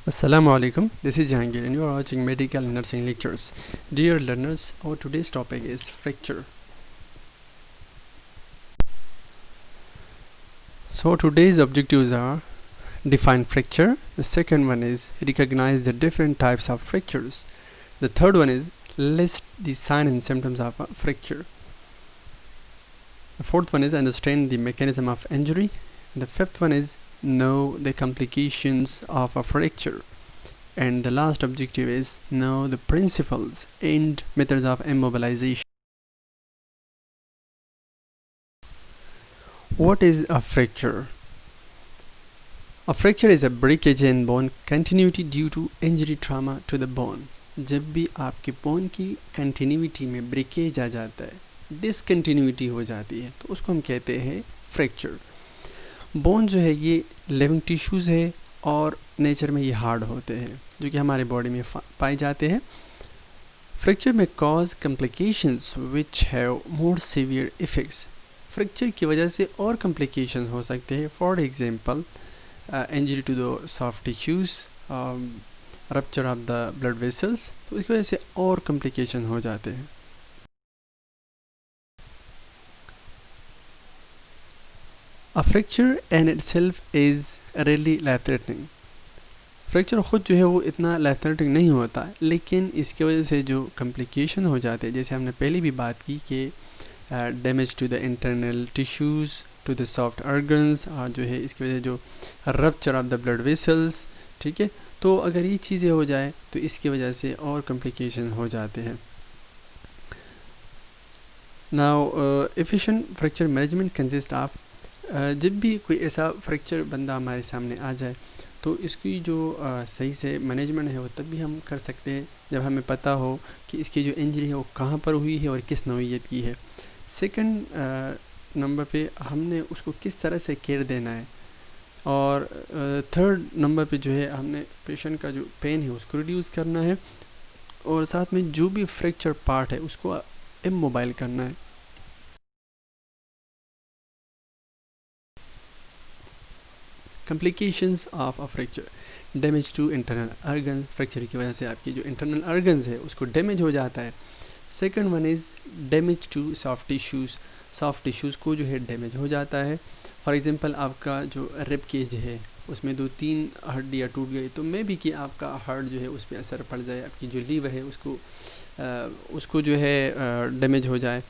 Assalamu alaikum. This is Jahangir and you are watching Medical Nursing Lectures. Dear learners, our today's topic is fracture. So today's objectives are define fracture. The second one is recognize the different types of fractures. The third one is list the signs and symptoms of a fracture. The fourth one is understand the mechanism of injury. And the fifth one is know the complications of a fracture. And the last objective is know the principles and methods of immobilization. What is a fracture? A fracture is a breakage in bone continuity due to injury trauma to the bone. जब भी आपके bone की continuity में breakage आ जाता है, discontinuity हो जाती है, तो उसको हम कहते हैं फ्रैक्चर. बोन जो है ये लिविंग टिश्यूज है और नेचर में ये हार्ड होते हैं जो कि हमारे बॉडी में पाए जाते हैं. फ्रैक्चर में cause complications which have more severe effects. Fracture की वजह से और कॉम्प्लिकेशंस हो सकते हैं. For example injury to the soft tissues, rupture of the blood vessels, तो इसकी वजह से और कॉम्प्लिकेशन हो जाते हैं. A fracture in itself is really life threatening. Fracture खुद जो है वो इतना लाइफ थ्रेटनिंग नहीं होता, लेकिन इसकी वजह से जो कॉम्प्लिकेशन हो जाते हैं, जैसे हमने पहले भी बात की कि damage to the internal tissues, to the soft organs, और जो है इसकी वजह से जो rupture of the blood vessels, ठीक है. तो अगर ये चीज़ें हो जाए तो इसकी वजह से और कॉम्प्लिकेशन हो जाते हैं. Now efficient fracture management consist of, जब भी कोई ऐसा फ्रैक्चर बंदा हमारे सामने आ जाए तो इसकी जो सही से मैनेजमेंट है वो तब भी हम कर सकते हैं जब हमें पता हो कि इसकी जो इंजरी है वो कहाँ पर हुई है और किस नौइयत की है. सेकंड नंबर पे हमने उसको किस तरह से केयर देना है, और थर्ड नंबर पे जो है हमने पेशेंट का जो पेन है उसको रिड्यूस करना है, और साथ में जो भी फ्रैक्चर पार्ट है उसको इमोबाइल करना है. Complications of a fracture. Damage to internal organ. Fracture की वजह से आपकी जो इंटरनल ऑर्गन्स है उसको डैमेज हो जाता है. Second one is damage to soft tissues. Soft tissues को जो है डैमेज हो जाता है. फॉर एग्जांपल आपका जो रिब केज है उसमें 2-3 हड्डियाँ टूट गई, तो मे भी कि आपका हार्ट जो है उस पर असर पड़ जाए, आपकी जो लीवर है उसको जो है डैमेज हो जाए.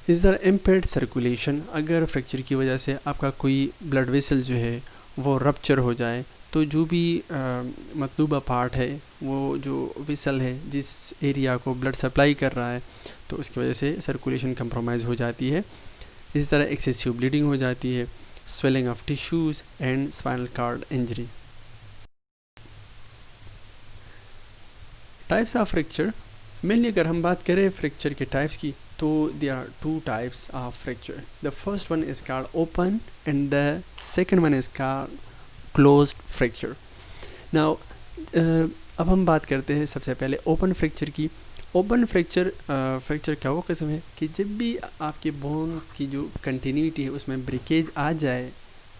इस तरह इम्पेयर्ड सर्कुलेशन. अगर फ्रैक्चर की वजह से आपका कोई ब्लड वेसल जो है वो रप्चर हो जाए, तो जो भी मतलूबा पार्ट है, वो जो वेसल है जिस एरिया को ब्लड सप्लाई कर रहा है, तो उसकी वजह से सर्कुलेशन कंप्रोमाइज़ हो जाती है. इस तरह एक्सेसिव ब्लीडिंग हो जाती है, swelling of tissues and spinal cord injury. Types of fracture. Mainly अगर हम बात करें फ्रैक्चर के टाइप्स की, तो there are two types of fracture. The first one is called open and the second one is called closed fracture. Now अब हम बात करते हैं सबसे पहले ओपन फ्रैक्चर की. ओपन फ्रैक्चर फ्रैक्चर का वो किस्म है कि जब भी आपके बोन की जो कंटिन्यूटी है उसमें ब्रेकेज आ जाए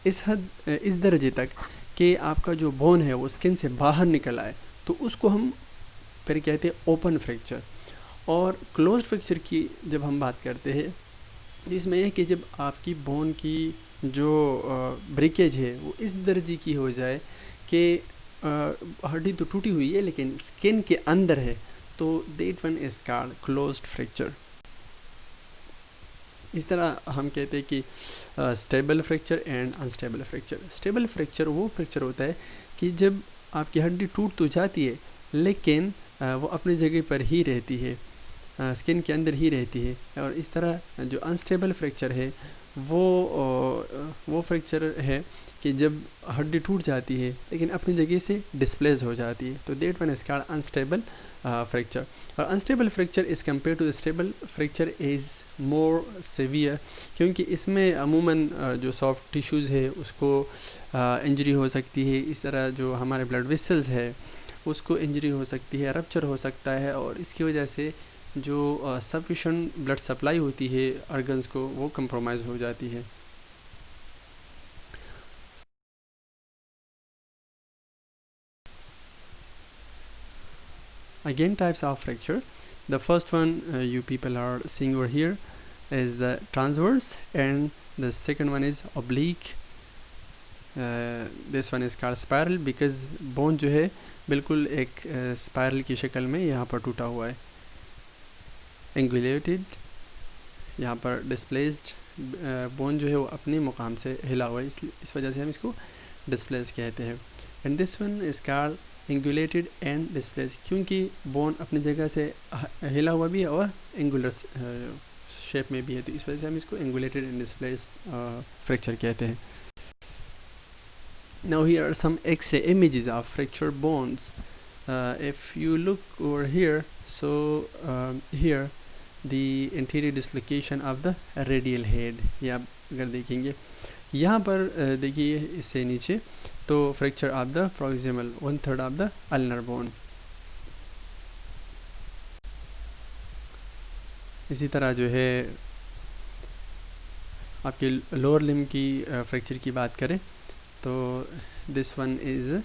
इस दर्जे तक कि आपका जो बोन है वो स्किन से बाहर निकल आए, तो उसको हम फिर कहते हैं ओपन फ्रैक्चर. और क्लोज्ड फ्रैक्चर की जब हम बात करते हैं, इसमें यह कि जब आपकी बोन की जो ब्रेकेज है वो इस दर्जे की हो जाए कि हड्डी तो टूटी हुई है लेकिन स्किन के अंदर है, तो that one is called closed fracture. इस तरह हम कहते हैं कि stable fracture and unstable fracture. Stable fracture वो फ्रैक्चर होता है कि जब आपकी हड्डी टूट तो जाती है लेकिन वो अपनी जगह पर ही रहती है, स्किन के अंदर ही रहती है. और इस तरह जो अनस्टेबल फ्रैक्चर है वो फ्रैक्चर है कि जब हड्डी टूट जाती है लेकिन अपनी जगह से डिस्प्लेस हो जाती है, तो that one is called unstable fracture. और unstable fracture is compare to the stable fracture is more severe, क्योंकि इसमें अमूमन जो सॉफ्ट टिश्यूज़ है उसको इंजरी हो सकती है. इस तरह जो हमारे ब्लड वेसल्स है उसको इंजरी हो सकती है, रप्चर हो सकता है, और इसकी वजह से जो सफिशिएंट ब्लड सप्लाई होती है ऑर्गन्स को वो कंप्रोमाइज़ हो जाती है. Again, types of fracture. The first one you people are seeing over here is the transverse, and the second one is oblique. This one is called spiral because bone जो है बिल्कुल एक spiral की शक्ल में यहाँ पर टूटा हुआ है. Angulated, यहाँ पर डिस्प्लेस्ड बोन जो है वो अपने मुकाम से हिला हुआ है, इस वजह से हम इसको डिस्प्लेस कहते हैं. And this one is called angulated and displace, क्योंकि बोन अपनी जगह से हिला हुआ भी है और एंगुलर शेप में भी है, तो इस वजह से हम इसको एंगुलेटेड एंड डिस्प्लेस फ्रैक्चर कहते हैं. Now here are some X-ray images of fractured bones. If you look over here, so here the anterior dislocation of the radial head, ये आप अगर देखेंगे यहाँ पर देखिए इससे नीचे तो fracture of the proximal 1/3 of the ulnar bone. इसी तरह जो है आपके लोअर लिम्ब की फ्रैक्चर की बात करें तो this one is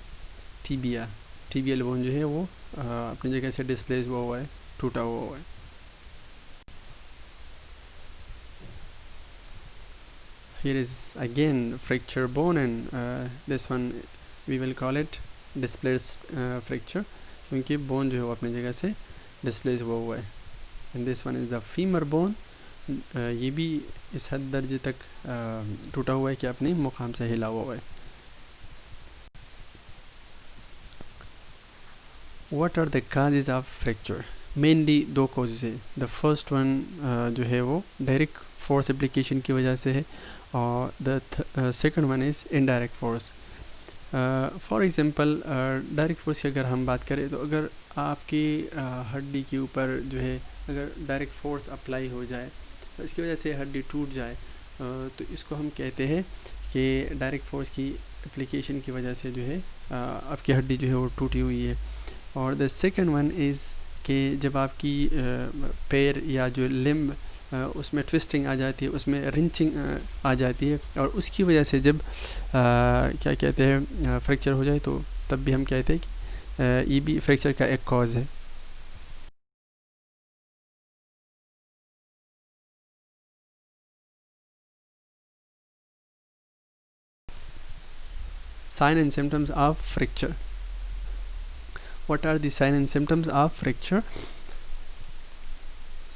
tibia. Tibial bone जो है वो अपनी जगह से डिस्प्लेस हुआ है, टूटा हुआ है. Here is again fracture bone, and this one we will call it displaced fracture, क्योंकि बोन जो है वो अपनी जगह से डिस्प्लेस हुआ है. And this one is the femur bone. ये भी इस हद दर्जे तक टूटा हुआ है कि अपने मुकाम से हिला हुआ है. What are the causes of fracture? Mainly दो causes है. The first one जो है वो direct force application की वजह से है, और the second one is indirect force. For example, direct force की अगर हम बात करें तो अगर आपकी हड्डी के ऊपर जो है अगर डायरेक्ट फोर्स अप्लाई हो जाए तो इसकी वजह से हड्डी टूट जाए, तो इसको हम कहते हैं कि डायरेक्ट फोर्स की एप्लीकेशन की वजह से जो है आपकी हड्डी जो है वो टूटी हुई है. और द सेकंड वन इज़ कि जब आपकी पैर या जो लिम्ब उसमें ट्विस्टिंग आ जाती है, उसमें रिंचिंग आ जाती है, और उसकी वजह से जब क्या कहते हैं फ्रैक्चर हो जाए, तो तब भी हम कहते हैं कि ये भी फ्रैक्चर का एक कॉज है. Sign and symptoms of fracture. What are the sign and symptoms of fracture?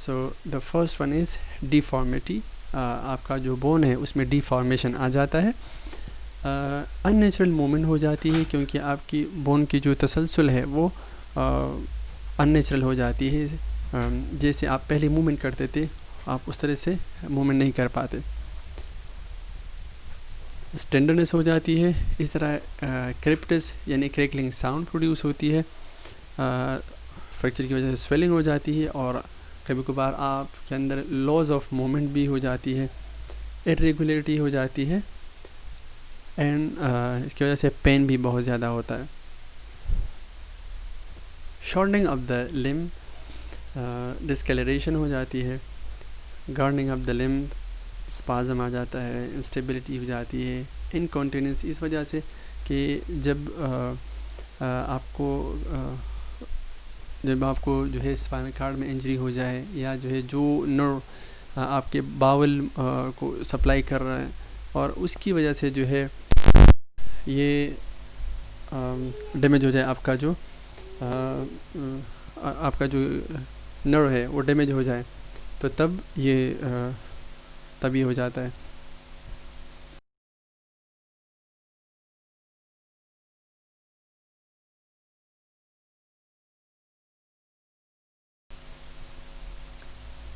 So the first one is deformity. आपका जो बोन है उसमें डिफॉर्मेशन आ जाता है. अननेचुरल मूवमेंट हो जाती है, क्योंकि आपकी बोन की जो तसलसल है वो अननेचुरल हो जाती है. जैसे आप पहले मूवमेंट करते थे आप उस तरह से मूवमेंट नहीं कर पाते. टेंडरनेस हो जाती है. इस तरह क्रिप्टस यानी क्रैकलिंग साउंड प्रोड्यूस होती है. फ्रैक्चर की वजह से स्वेलिंग हो जाती है, और कभी कभार आपके अंदर लॉस ऑफ मूवमेंट भी हो जाती है, इरेगुलरिटी हो जाती है, एंड इसकी वजह से पेन भी बहुत ज़्यादा होता है. Shortening of the limb, discoloration हो जाती है. Guarding of the limb, spasm आ जाता है, इंस्टेबिलिटी हो जाती है, इनकॉन्टिनेंस, इस वजह से कि जब आपको जो है स्पाइनल कार्ड में इंजरी हो जाए, या जो है जो नर्व आपके बावल को सप्लाई कर रहा है, और उसकी वजह से जो है ये डैमेज हो जाए, आपका जो नर्व है वो डैमेज हो जाए, तो तब ये हो जाता है.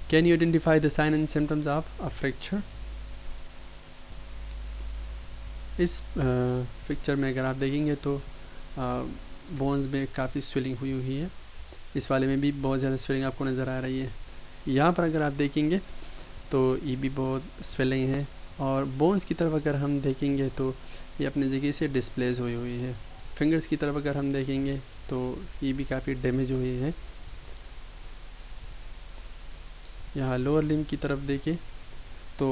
Can you identify the sign and symptoms of a fracture? इस पिक्चर में अगर आप देखेंगे तो बोन्स में काफ़ी स्वेलिंग हुई है. इस वाले में भी बहुत ज़्यादा स्वेलिंग आपको नज़र आ रही है. यहाँ पर अगर आप देखेंगे तो ये भी बहुत स्वेलिंग है, और बोन्स की तरफ अगर हम देखेंगे तो ये अपनी जगह से डिस्प्लेस हुई है. फिंगर्स की तरफ अगर हम देखेंगे तो ये भी काफ़ी डैमेज हुई है. यहाँ लोअर लिम्ब की तरफ देखिए तो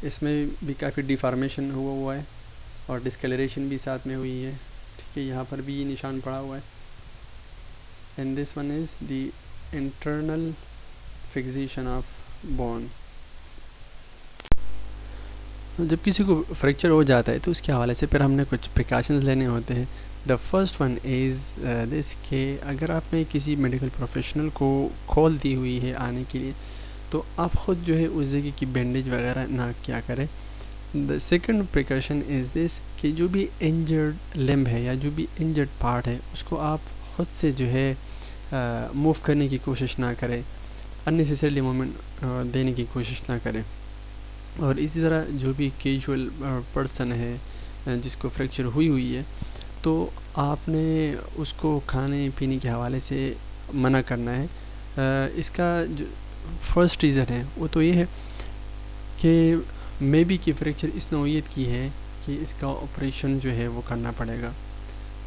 इसमें भी काफ़ी डिफॉर्मेशन हुआ है, और डिस्कलरेशन भी साथ में हुई है. ठीक है, यहाँ पर भी ये निशान पड़ा हुआ है. and this one is the internal fixation of bone. जब किसी को फ्रैक्चर हो जाता है तो उसके हवाले से फिर हमने कुछ प्रिकॉशंस लेने होते हैं. The first one is this के अगर आपने किसी मेडिकल प्रोफेशनल को कॉल दी हुई है आने के लिए तो आप ख़ुद जो है उस जगह की बैंडेज वगैरह ना क्या करें. The second precaution is this कि जो भी इंजर्ड लिम्ब है या जो भी इंजर्ड पार्ट है उसको आप ख़ुद से जो है मूव करने की कोशिश ना करें, अननेसेसरली मूवमेंट देने की कोशिश ना करें. और इसी तरह जो भी कैजुअल पर्सन है जिसको फ्रैक्चर हुई है तो आपने उसको खाने पीने के हवाले से मना करना है. इसका जो फर्स्ट रीज़न है वो तो ये है कि मे बी कि फ्रैक्चर इस नौइयत की है कि इसका ऑपरेशन जो है वो करना पड़ेगा.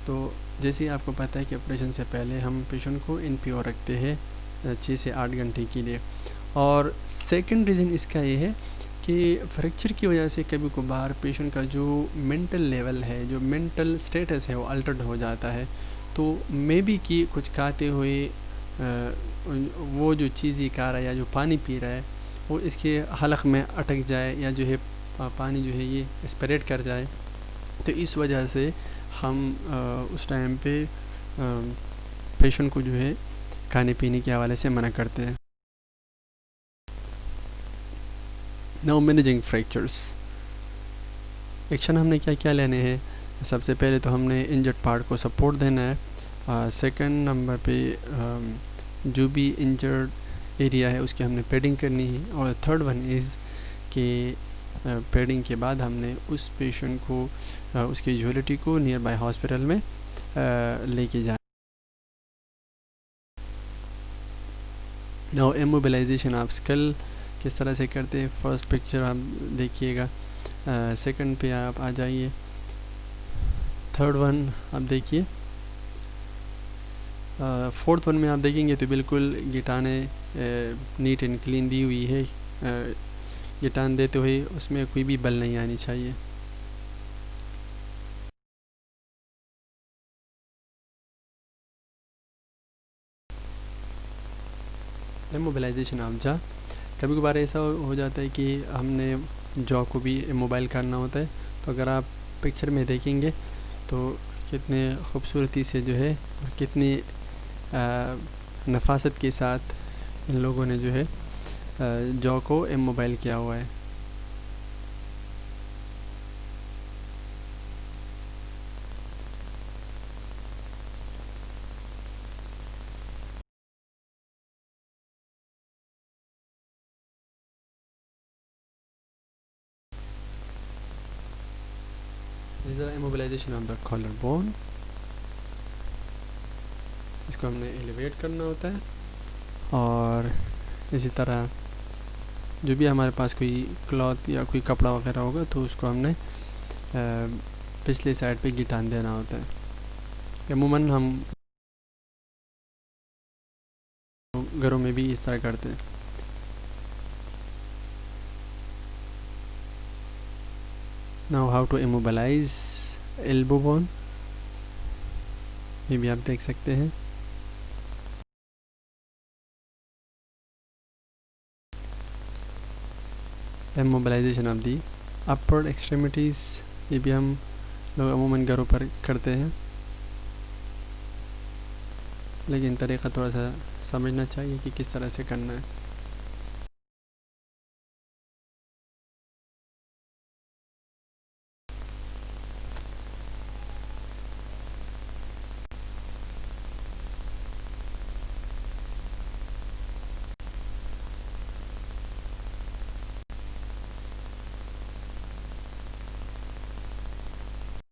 तो जैसे ही आपको पता है कि ऑपरेशन से पहले हम पेशेंट को NPO रखते हैं 6 से 8 घंटे के लिए. और सेकंड रीज़न इसका ये है कि फ्रैक्चर की वजह से कभी कभार पेशेंट का जो मेंटल लेवल है, जो मेंटल स्टेटस है वो अल्टर्ड हो जाता है. तो मे बी कि कुछ खाते हुए वो जो चीज़ खा रहा है या जो पानी पी रहा है वो इसके हलक में अटक जाए या जो है पानी जो है ये एस्पिरेट कर जाए. तो इस वजह से हम उस टाइम पे पेशेंट को जो है खाने पीने के हवाले से मना करते हैं. Now managing fractures. एक्शन हमने क्या क्या लेने हैं. सबसे पहले तो हमने इंजर्ड पार्ट को सपोर्ट देना है. सेकंड नंबर पे जो भी इंजर्ड एरिया है उसकी हमने पैडिंग करनी है. और थर्ड वन इज़ कि पैडिंग के बाद हमने उस पेशेंट को उसकी यूटिलिटी को नियर बाय हॉस्पिटल में लेके जाना. नाउ इमोबिलाइजेशन ऑफ स्कल किस तरह से करते हैं. फर्स्ट पिक्चर आप देखिएगा. सेकंड पे आप आ जाइए. थर्ड वन आप देखिए. फोर्थ वन में आप देखेंगे तो बिल्कुल गिटाने नीट एंड क्लीन दी हुई है. गिटान देते हुए उसमें कोई भी बल नहीं आनी चाहिए. इमोबिलाइजेशन ऑफ जा. कभी कभार ऐसा हो जाता है कि हमने जॉ को भी इमोबाइल करना होता है. तो अगर आप पिक्चर में देखेंगे तो कितने खूबसूरती से जो है और कितनी नफासत के साथ इन लोगों ने जो है जॉ को इमोबाइल किया हुआ है. This is the immobilization of the collar bone. इसको हमने एलिवेट करना होता है. और इसी तरह जो भी हमारे पास कोई क्लॉथ या कोई कपड़ा वगैरह होगा तो उसको हमने पिछले साइड पे गिटान देना होता है. अमूमन हम घरों में भी इस तरह करते हैं. Now how to immobilise elbow bone. ये भी आप देख सकते हैं. Immobilisation of the upper extremities. ये भी हम लोग अमूमन घरों पर करते हैं, लेकिन तरीक़ा थोड़ा सा समझना चाहिए कि किस तरह से करना है.